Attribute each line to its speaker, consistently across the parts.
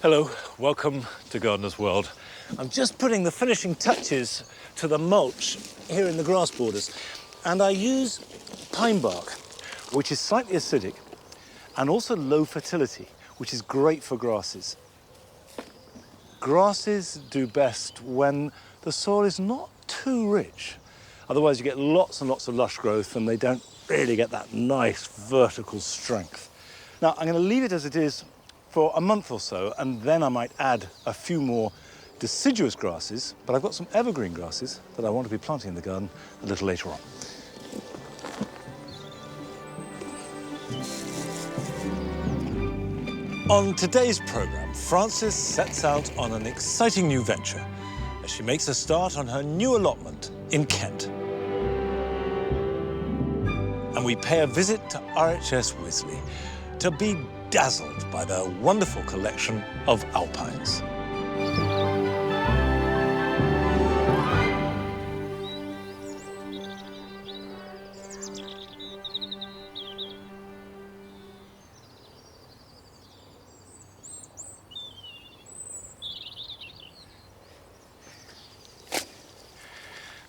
Speaker 1: Hello, welcome to Gardener's World. I'm just putting the finishing touches to the mulch here in the grass borders, and I use pine bark, which is slightly acidic and also low fertility, which is great for grasses. Grasses do best when the soil is not too rich. Otherwise you get lots and lots of lush growth and they don't really get that nice vertical strength. Now I'm going to leave it as it is for a month or so, and then I might add a few more deciduous grasses, but I've got some evergreen grasses that I want to be planting in the garden a little later on. On today's programme, Frances sets out on an exciting new venture as she makes a start on her new allotment in Kent. And we pay a visit to RHS Wisley to be dazzled by their wonderful collection of alpines.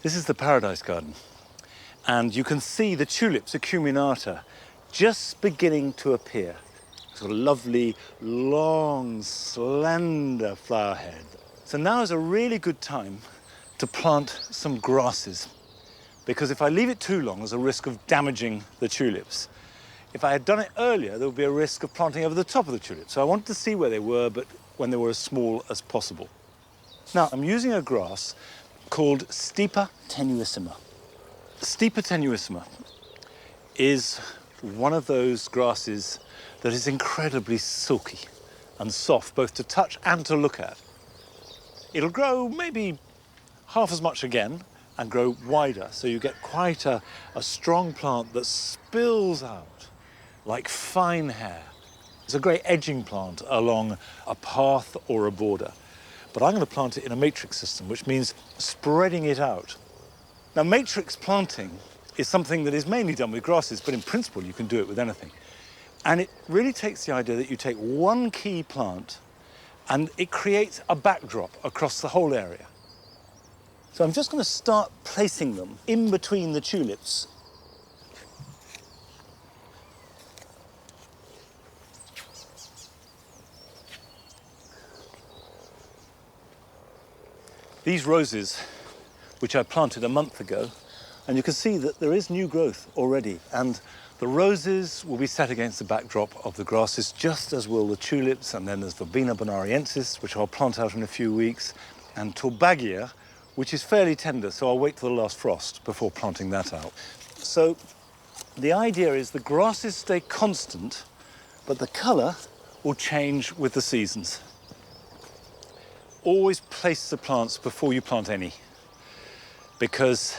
Speaker 1: This is the Paradise Garden, and you can see the tulips, acuminata, just beginning to appear. Sort of lovely, long, slender flower head. So now is a really good time to plant some grasses, because if I leave it too long, there's a risk of damaging the tulips. If I had done it earlier, there would be a risk of planting over the top of the tulips. So I wanted to see where they were, but when they were as small as possible. Now, I'm using a grass called Stipa tenuissima. Stipa tenuissima is one of those grasses that is incredibly silky and soft, both to touch and to look at. It'll grow maybe half as much again and grow wider, so you get quite a strong plant that spills out like fine hair. It's a great edging plant along a path or a border. But I'm going to plant it in a matrix system, which means spreading it out. Now, matrix planting is something that is mainly done with grasses, but in principle, you can do it with anything. And it really takes the idea that you take one key plant and it creates a backdrop across the whole area. So I'm just going to start placing them in between the tulips. These roses, which I planted a month ago, and you can see that there is new growth already, and the roses will be set against the backdrop of the grasses, just as will the tulips, and then there's Verbena bonariensis, which I'll plant out in a few weeks, and Torbagia, which is fairly tender, so I'll wait till the last frost before planting that out. So the idea is the grasses stay constant, but the colour will change with the seasons. Always place the plants before you plant any, because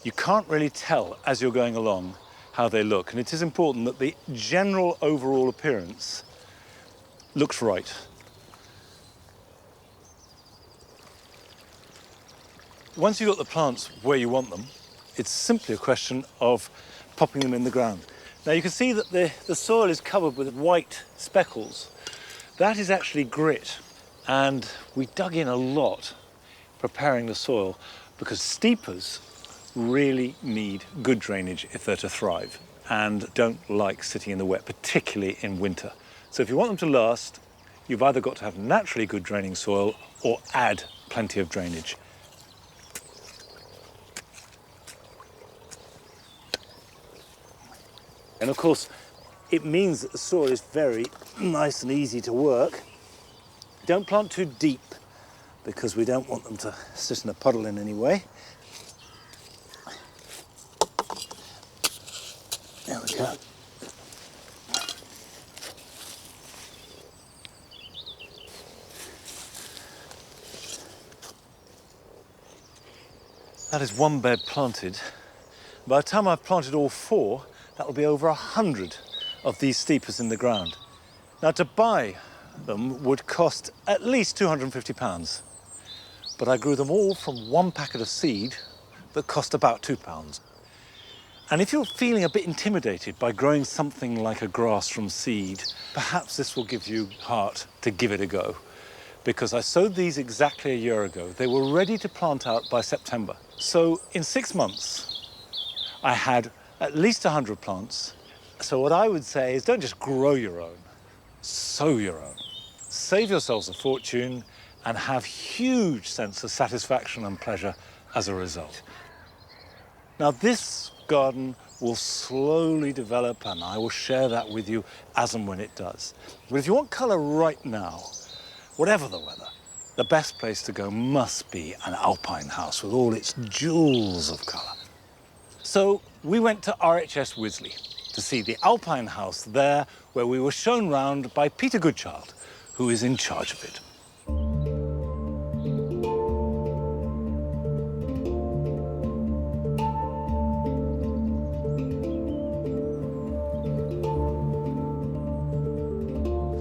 Speaker 1: you can't really tell as you're going along how they look. And it is important that the general overall appearance looks right. Once you've got the plants where you want them, it's simply a question of popping them in the ground. Now you can see that the soil is covered with white speckles. That is actually grit. And we dug in a lot preparing the soil because steepers really need good drainage if they're to thrive and don't like sitting in the wet, particularly in winter. So if you want them to last, you've either got to have naturally good draining soil or add plenty of drainage. And of course, it means that the soil is very nice and easy to work. Don't plant too deep because we don't want them to sit in a puddle in any way. There we go. That is one bed planted. By the time I've planted all 4, that will be over 100 of these steepers in the ground. Now, to buy them would cost at least £250, but I grew them all from one packet of seed that cost about £2. And if you're feeling a bit intimidated by growing something like a grass from seed, perhaps this will give you heart to give it a go. because I sowed these exactly a year ago. They were ready to plant out by September. So in 6 months, I had at least 100 plants. So what I would say is don't just grow your own, sow your own. Save yourselves a fortune and have huge sense of satisfaction and pleasure as a result. Now this garden will slowly develop and I will share that with you as and when it does. But if you want colour right now, whatever the weather, the best place to go must be an alpine house with all its jewels of colour. So we went to RHS Wisley to see the alpine house there, where we were shown round by Peter Goodchild, who is in charge of it.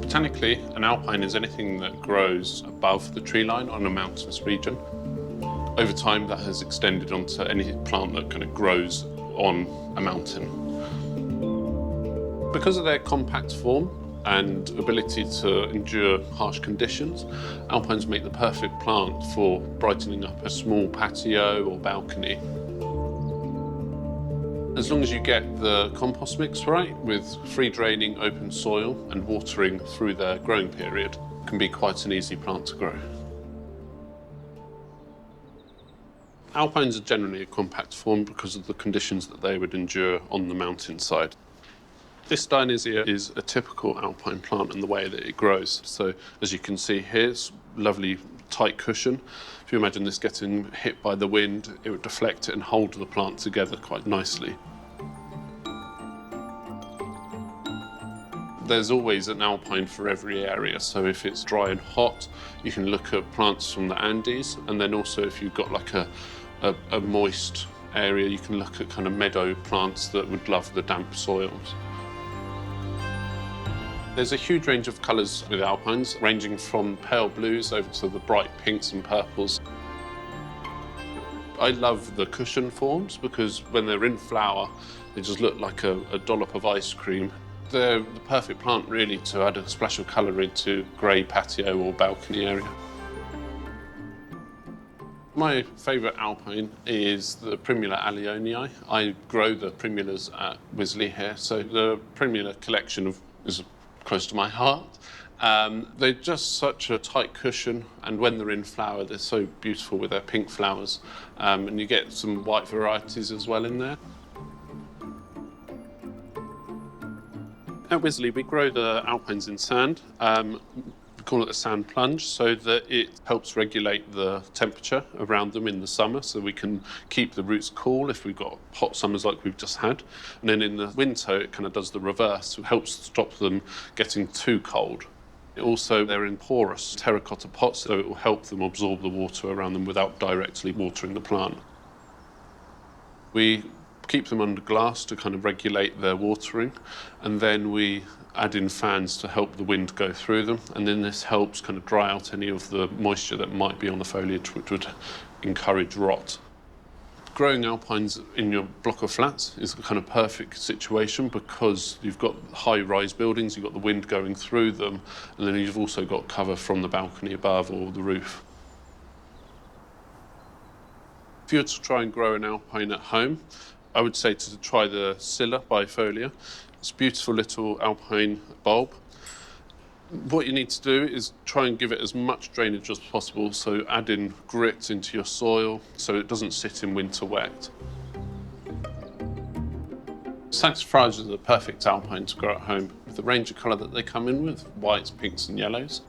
Speaker 2: Botanically, an alpine is anything that grows above the tree line on a mountainous region. Over time, that has extended onto any plant that kind of grows on a mountain. Because of their compact form and ability to endure harsh conditions, alpines make the perfect plant for brightening up a small patio or balcony. As long as you get the compost mix right, with free draining open soil and watering through their growing period, it can be quite an easy plant to grow. Alpines are generally a compact form because of the conditions that they would endure on the mountainside. This Dionysia is a typical alpine plant in the way that it grows. So as you can see here, it's lovely tight cushion. If you imagine this getting hit by the wind, it would deflect it and hold the plant together quite nicely. There's always an alpine for every area. So if it's dry and hot, you can look at plants from the Andes. And then also if you've got like a moist area, you can look at kind of meadow plants that would love the damp soils. There's a huge range of colours with alpines, ranging from pale blues over to the bright pinks and purples. I love the cushion forms because when they're in flower, they just look like a dollop of ice cream. They're the perfect plant really to add a splash of colour into grey patio or balcony area. My favourite alpine is the Primula allioni. I grow the primulas at Wisley here, so the primula collection is close to my heart. They're just such a tight cushion, and when they're in flower, they're so beautiful with their pink flowers. And you get some white varieties as well in there. At Wisley, we grow the alpines in sand. We call it a sand plunge, so that it helps regulate the temperature around them in the summer, so we can keep the roots cool if we've got hot summers like we've just had. And then in the winter, it kind of does the reverse. It helps stop them getting too cold. Also, they're in porous terracotta pots, so it will help them absorb the water around them without directly watering the plant. We keep them under glass to kind of regulate their watering, and then we add in fans to help the wind go through them, and then this helps kind of dry out any of the moisture that might be on the foliage, which would encourage rot. Growing alpines in your block of flats is a kind of perfect situation because you've got high-rise buildings, you've got the wind going through them, and then you've also got cover from the balcony above or the roof. If you were to try and grow an alpine at home, I would say to try the Scilla bifolia. It's a beautiful little alpine bulb. What you need to do is try and give it as much drainage as possible, so add in grit into your soil so it doesn't sit in winter wet. Saxifrages are the perfect alpine to grow at home with the range of colour that they come in with, whites, pinks and yellows.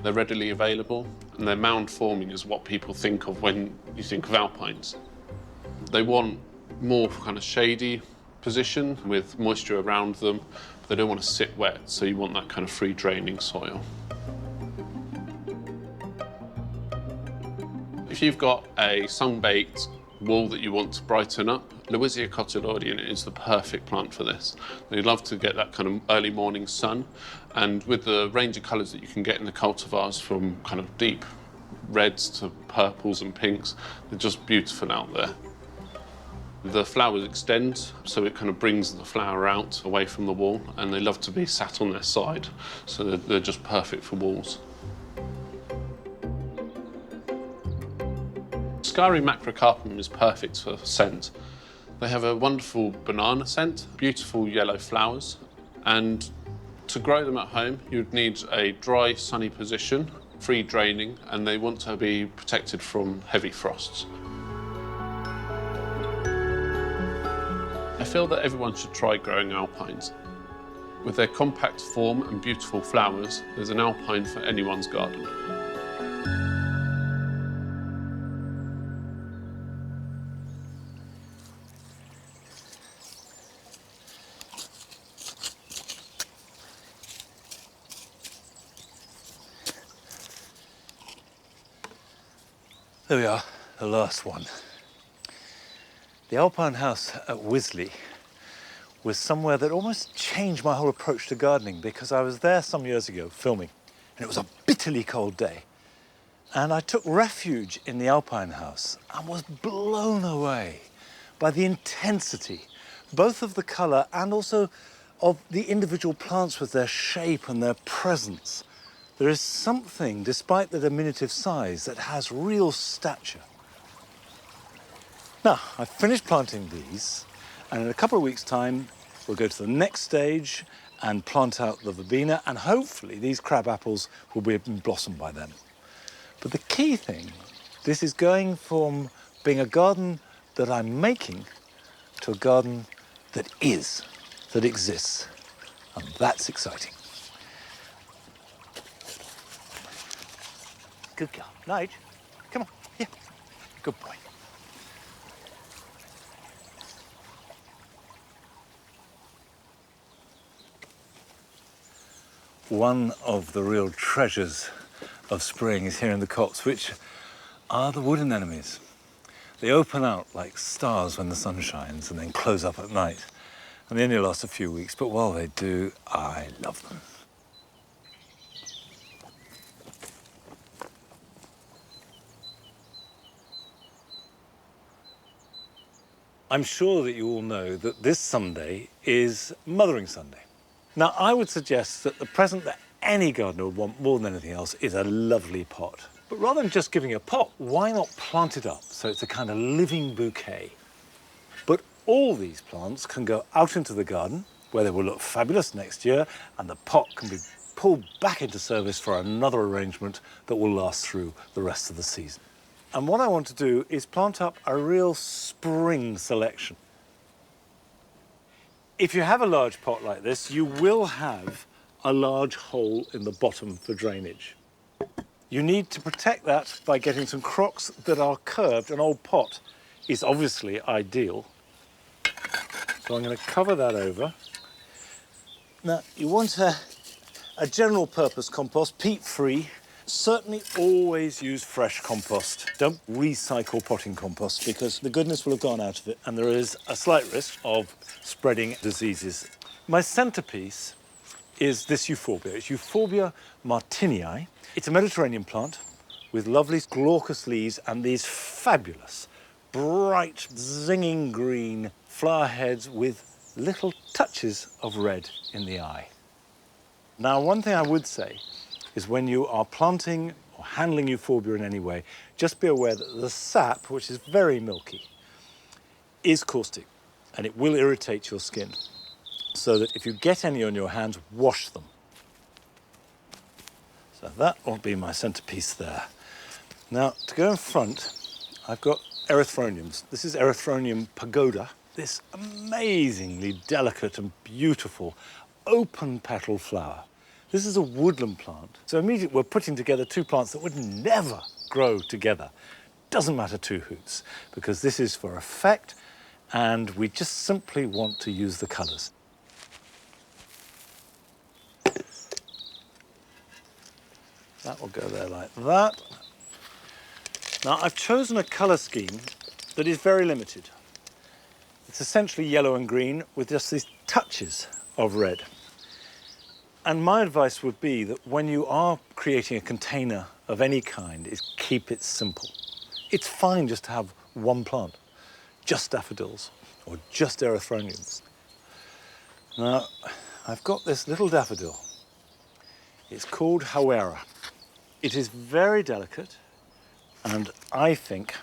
Speaker 2: They're readily available, and their mound forming is what people think of when you think of alpines. They want more kind of shady position with moisture around them. They don't want to sit wet, so you want that kind of free draining soil. If you've got a sun-baked wall that you want to brighten up, Lewisia cotyloideum is the perfect plant for this. They love to get that kind of early morning sun, and with the range of colours that you can get in the cultivars, from kind of deep reds to purples and pinks, they're just beautiful out there. The flowers extend, so it kind of brings the flower out away from the wall, and they love to be sat on their side, so they're just perfect for walls. Ascari macrocarpum is perfect for scent. They have a wonderful banana scent, beautiful yellow flowers, and to grow them at home, you'd need a dry, sunny position, free draining, and they want to be protected from heavy frosts. I feel that everyone should try growing alpines. With their compact form and beautiful flowers, there's an alpine for anyone's garden.
Speaker 1: There we are, the last one. The Alpine house at Wisley was somewhere that almost changed my whole approach to gardening, because I was there some years ago filming, and it was a bitterly cold day. And I took refuge in the Alpine house and was blown away by the intensity, both of the colour and also of the individual plants with their shape and their presence. There is something, despite the diminutive size, that has real stature. Now, I've finished planting these, and in a couple of weeks' time, we'll go to the next stage and plant out the verbena, and hopefully these crab apples will be in blossom by then. But the key thing, this is going from being a garden that I'm making to a garden that is, that exists. And that's exciting. Good girl. Nige, come on, here. Good boy. One of the real treasures of spring is here in the copse, which are the wood anemones. They open out like stars when the sun shines and then close up at night. And they only last a few weeks, but while they do, I love them. I'm sure that you all know that this Sunday is Mothering Sunday. Now, I would suggest that the present that any gardener would want more than anything else is a lovely pot. But rather than just giving a pot, why not plant it up so it's a kind of living bouquet? But all these plants can go out into the garden, where they will look fabulous next year, and the pot can be pulled back into service for another arrangement that will last through the rest of the season. And what I want to do is plant up a real spring selection. If you have a large pot like this, you will have a large hole in the bottom for drainage. You need to protect that by getting some crocks that are curved. An old pot is obviously ideal. So I'm going to cover that over. Now, you want a general purpose compost, peat-free. Certainly always use fresh compost. Don't recycle potting compost, because the goodness will have gone out of it and there is a slight risk of spreading diseases. My centrepiece is this euphorbia. It's Euphorbia martinii. It's a Mediterranean plant with lovely glaucous leaves and these fabulous, bright, zinging green flower heads with little touches of red in the eye. Now, one thing I would say is when you are planting or handling euphorbia in any way, just be aware that the sap, which is very milky, is caustic and it will irritate your skin. So that if you get any on your hands, wash them. So that will be my centrepiece there. Now, to go in front, I've got erythroniums. This is Erythronium pagoda, this amazingly delicate and beautiful open petal flower. This is a woodland plant. So immediately we're putting together two plants that would never grow together. Doesn't matter two hoots, because this is for effect and we just simply want to use the colours. That will go there like that. Now, I've chosen a colour scheme that is very limited. It's essentially yellow and green with just these touches of red. And my advice would be that when you are creating a container of any kind, is keep it simple. It's fine just to have one plant, just daffodils or just erythroniums. Now, I've got this little daffodil. It's called Hawera. It is very delicate, and I think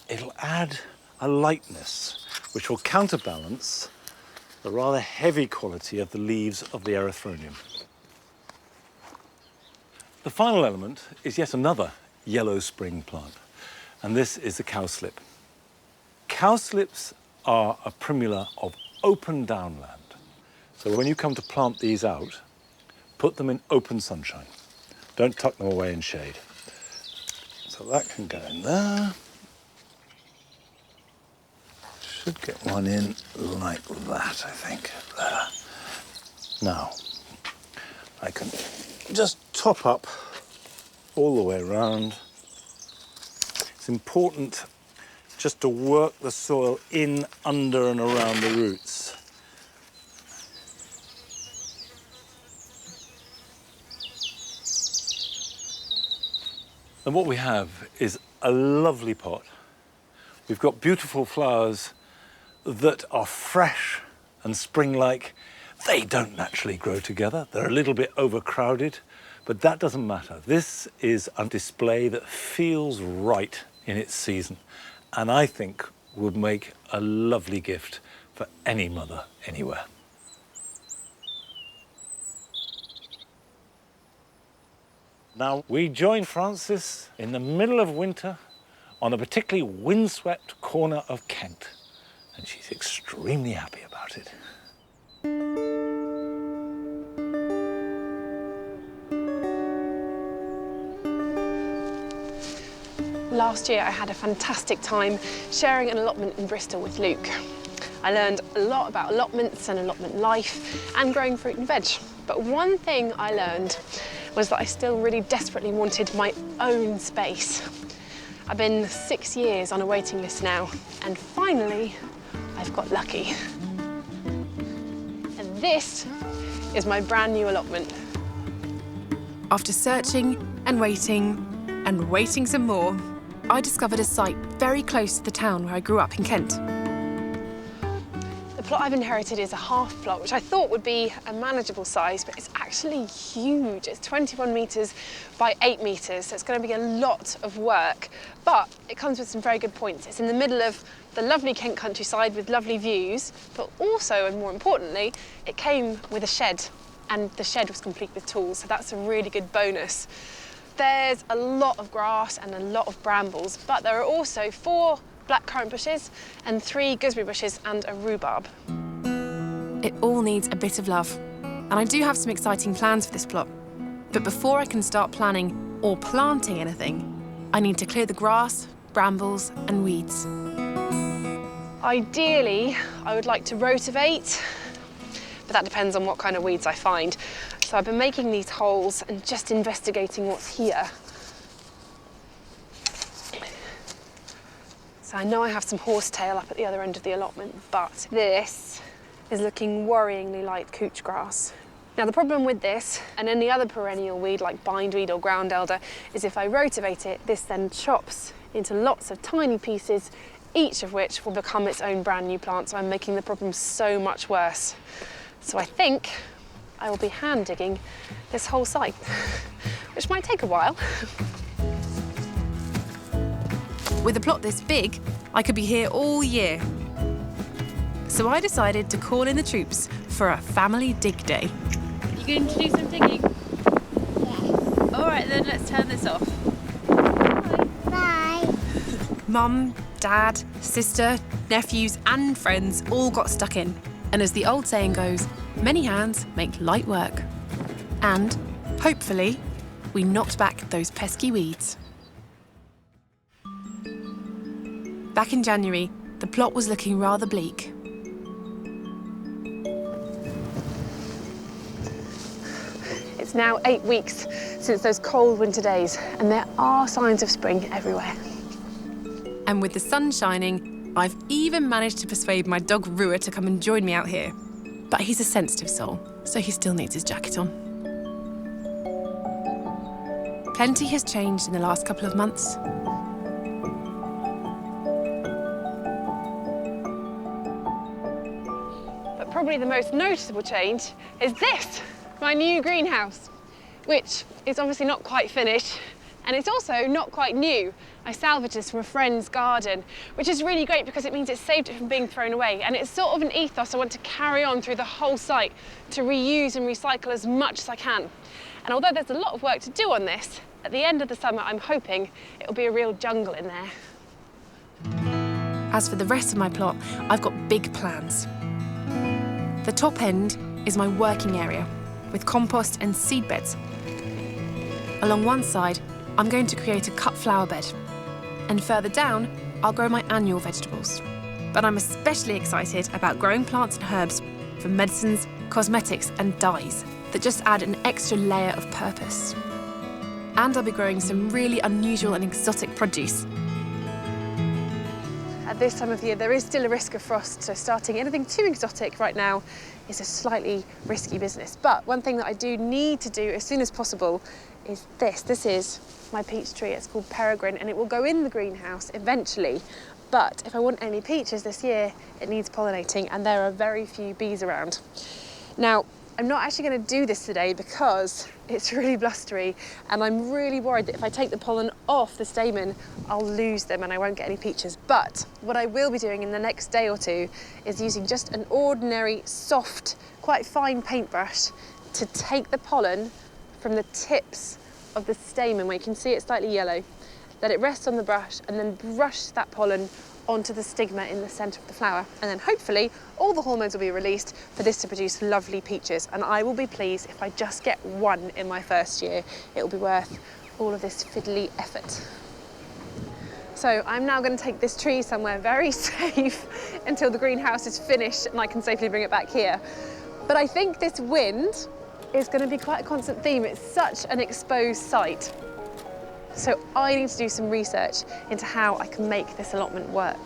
Speaker 1: it'll add a lightness which will counterbalance the rather heavy quality of the leaves of the erythronium. The final element is yet another yellow spring plant, and this is the cowslip. Cowslips are a primula of open downland. So when you come to plant these out, put them in open sunshine. Don't tuck them away in shade. So that can go in there. Should get one in like that, I think. There. Now, I can just top up all the way around. It's important just to work the soil in, under and around the roots. And what we have is a lovely pot. We've got beautiful flowers that are fresh and spring-like. They don't naturally grow together. They're a little bit overcrowded, but that doesn't matter. This is a display that feels right in its season, and I think would make a lovely gift for any mother anywhere. Now, we join Frances in the middle of winter on a particularly windswept corner of Kent, and she's extremely happy about it.
Speaker 3: Last year I had a fantastic time sharing an allotment in Bristol with Luke. I learned a lot about allotments and allotment life and growing fruit and veg. But one thing I learned was that I still really desperately wanted my own space. I've been 6 years on a waiting list now, and finally, I've got lucky. And this is my brand new allotment.
Speaker 4: After searching and waiting some more, I discovered a site very close to the town where I grew up in Kent.
Speaker 3: The plot I've inherited is a half plot, which I thought would be a manageable size, but it's actually huge. It's 21 metres by 8 metres, so it's going to be a lot of work. But it comes with some very good points. It's in the middle of the lovely Kent countryside with lovely views, but also, and more importantly, it came with a shed, and the shed was complete with tools, so that's a really good bonus. There's a lot of grass and a lot of brambles, but there are also 4 blackcurrant bushes and 3 gooseberry bushes and a rhubarb.
Speaker 4: It all needs a bit of love, and I do have some exciting plans for this plot. But before I can start planning or planting anything, I need to clear the grass, brambles and weeds.
Speaker 3: Ideally, I would like to rotivate, but that depends on what kind of weeds I find. So I've been making these holes and just investigating what's here. So I know I have some horsetail up at the other end of the allotment, but this is looking worryingly like couch grass. Now the problem with this, and any other perennial weed like bindweed or ground elder, is if I rotivate it, this then chops into lots of tiny pieces, each of which will become its own brand new plant, so I'm making the problem so much worse. So I think I will be hand digging this whole site, which might take a while.
Speaker 4: With a plot this big, I could be here all year. So I decided to call in the troops for a family dig day.
Speaker 5: You going to do some digging? Yeah. All right then, let's turn this off.
Speaker 6: Bye.
Speaker 4: Mum, Dad, sister, nephews and friends all got stuck in. And as the old saying goes, many hands make light work. And, hopefully, we knocked back those pesky weeds. Back in January, the plot was looking rather bleak.
Speaker 3: It's now 8 weeks since those cold winter days, and there are signs of spring everywhere.
Speaker 4: And with the sun shining, I've even managed to persuade my dog Rua to come and join me out here. But he's a sensitive soul, so he still needs his jacket on. Plenty has changed in the last couple of months.
Speaker 3: But probably the most noticeable change is this, my new greenhouse, which is obviously not quite finished. And it's also not quite new. I salvaged this from a friend's garden, which is really great because it means it saved it from being thrown away. And it's sort of an ethos I want to carry on through the whole site, to reuse and recycle as much as I can. And although there's a lot of work to do on this, at the end of the summer, I'm hoping it'll be a real jungle in there.
Speaker 4: As for the rest of my plot, I've got big plans. The top end is my working area, with compost and seed beds. Along one side, I'm going to create a cut flower bed. And further down, I'll grow my annual vegetables. But I'm especially excited about growing plants and herbs for medicines, cosmetics and dyes that just add an extra layer of purpose. And I'll be growing some really unusual and exotic produce.
Speaker 3: At this time of year, there is still a risk of frost, so starting anything too exotic right now is a slightly risky business. But one thing that I do need to do as soon as possible is this. This is my peach tree. It's called Peregrine, and it will go in the greenhouse eventually. But if I want any peaches this year, it needs pollinating, and there are very few bees around. Now, I'm not actually going to do this today because it's really blustery, and I'm really worried that if I take the pollen off the stamen, I'll lose them and I won't get any peaches. But what I will be doing in the next day or two is using just an ordinary, soft, quite fine paintbrush to take the pollen from the tips of the stamen, where you can see it's slightly yellow. Let it rest on the brush and then brush that pollen onto the stigma in the centre of the flower. And then hopefully all the hormones will be released for this to produce lovely peaches. And I will be pleased if I just get one in my first year. It will be worth all of this fiddly effort. So I'm now going to take this tree somewhere very safe until the greenhouse is finished and I can safely bring it back here. But I think this wind is going to be quite a constant theme. It's such an exposed site. So I need to do some research into how I can make this allotment work.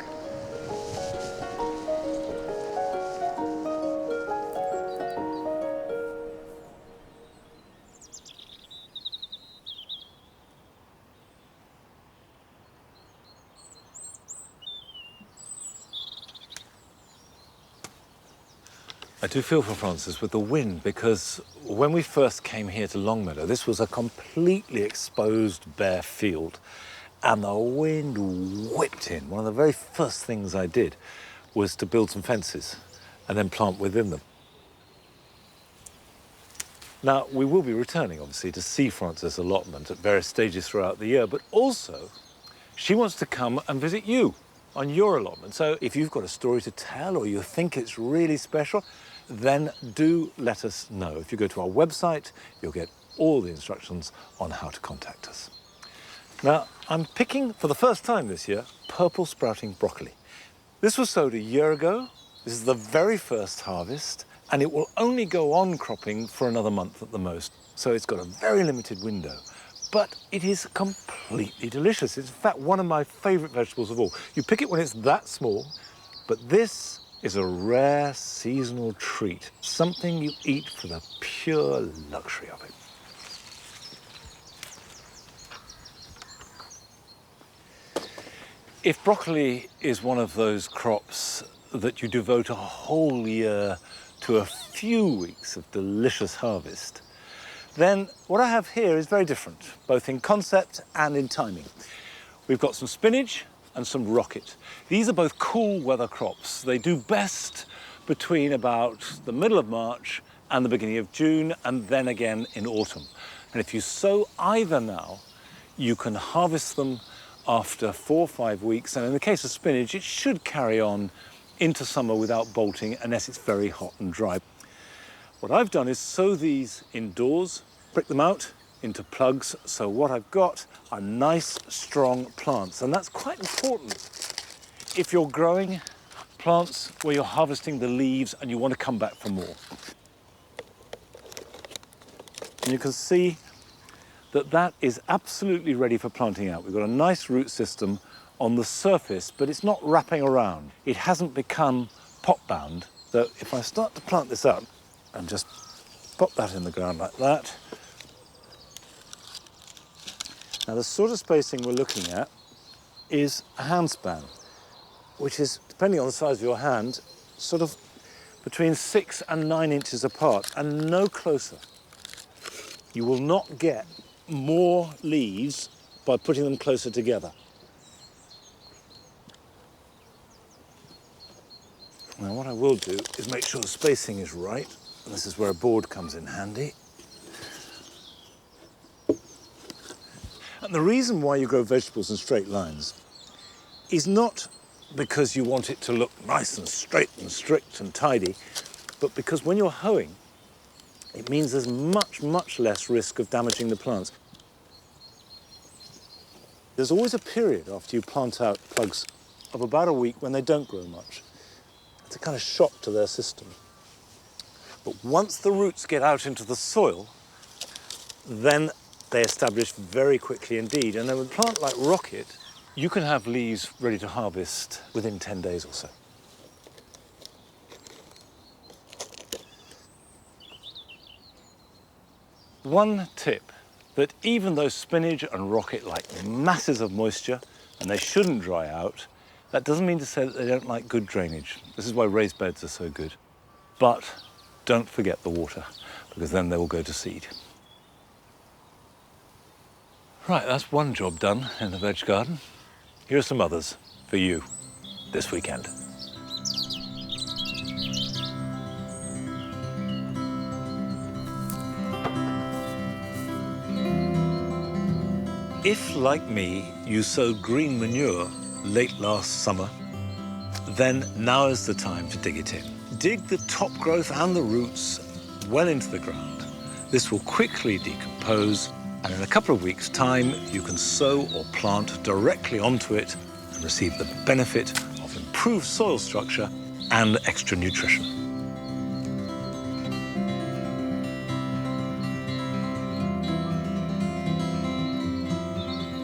Speaker 1: I do feel for Francis with the wind, because when we first came here to Longmeadow, this was a completely exposed bare field, and the wind whipped in. One of the very first things I did was to build some fences and then plant within them. Now, we will be returning, obviously, to see Francis' allotment at various stages throughout the year, but also she wants to come and visit you on your allotment. So if you've got a story to tell or you think it's really special, then do let us know. If you go to our website, you'll get all the instructions on how to contact us. Now, I'm picking, for the first time this year, purple sprouting broccoli. This was sowed a year ago. This is the very first harvest, and it will only go on cropping for another month at the most. So it's got a very limited window, but it is completely delicious. It's in fact one of my favorite vegetables of all. You pick it when it's that small, but this is a rare seasonal treat, something you eat for the pure luxury of it. If broccoli is one of those crops that you devote a whole year to a few weeks of delicious harvest, then what I have here is very different, both in concept and in timing. We've got some spinach and some rocket. These are both cool weather crops. They do best between about the middle of March and the beginning of June, and then again in autumn. And if you sow either now, you can harvest them after 4 or 5 weeks. And in the case of spinach, it should carry on into summer without bolting unless it's very hot and dry. What I've done is sow these indoors, prick them out into plugs. So what I've got are nice, strong plants. And that's quite important if you're growing plants where you're harvesting the leaves and you want to come back for more. And you can see that that is absolutely ready for planting out. We've got a nice root system on the surface, but it's not wrapping around. It hasn't become pot-bound. So if I start to plant this up and just pop that in the ground like that. Now, the sort of spacing we're looking at is a handspan, which is, depending on the size of your hand, sort of between 6 and 9 inches apart, and no closer. You will not get more leaves by putting them closer together. Now what I will do is make sure the spacing is right, and this is where a board comes in handy. And the reason why you grow vegetables in straight lines is not because you want it to look nice and straight and strict and tidy, but because when you're hoeing, it means there's much, much less risk of damaging the plants. There's always a period after you plant out plugs of about a week when they don't grow much. It's a kind of shock to their system. But once the roots get out into the soil, then they establish very quickly indeed. And then with a plant like rocket, you can have leaves ready to harvest within 10 days or so. One tip, that even though spinach and rocket like masses of moisture and they shouldn't dry out, that doesn't mean to say that they don't like good drainage. This is why raised beds are so good. But don't forget the water, because then they will go to seed. Right, that's one job done in the veg garden. Here are some others for you this weekend. If, like me, you sowed green manure late last summer, then now is the time to dig it in. Dig the top growth and the roots well into the ground. This will quickly decompose, and in a couple of weeks' time, you can sow or plant directly onto it and receive the benefit of improved soil structure and extra nutrition.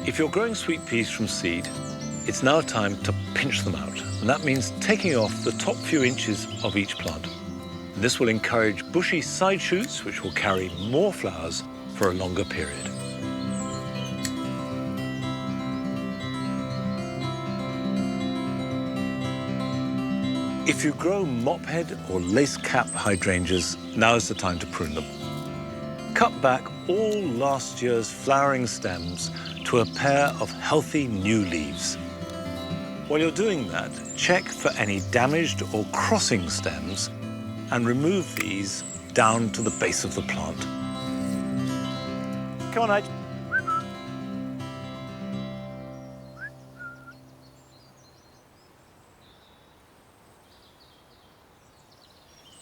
Speaker 1: If you're growing sweet peas from seed, it's now time to pinch them out. And that means taking off the top few inches of each plant. And this will encourage bushy side shoots, which will carry more flowers for a longer period. If you grow mophead or lace cap hydrangeas, now is the time to prune them. Cut back all last year's flowering stems to a pair of healthy new leaves. While you're doing that, check for any damaged or crossing stems and remove these down to the base of the plant. Come on, Nige.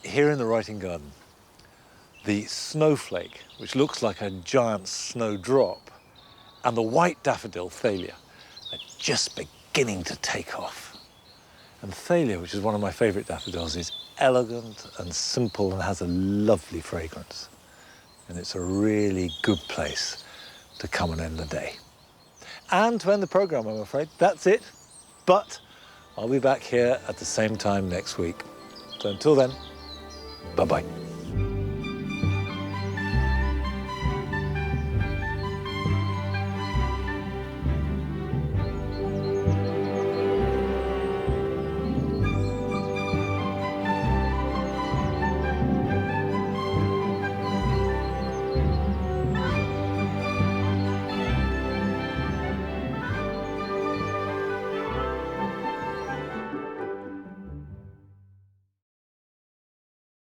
Speaker 1: Here in the writing garden, the snowflake, which looks like a giant snowdrop, and the white daffodil thalia are just beginning to take off. And thalia, which is one of my favourite daffodils, is elegant and simple and has a lovely fragrance. And it's a really good place to come and end the day. And to end the programme, I'm afraid, that's it. But I'll be back here at the same time next week. So until then, bye-bye.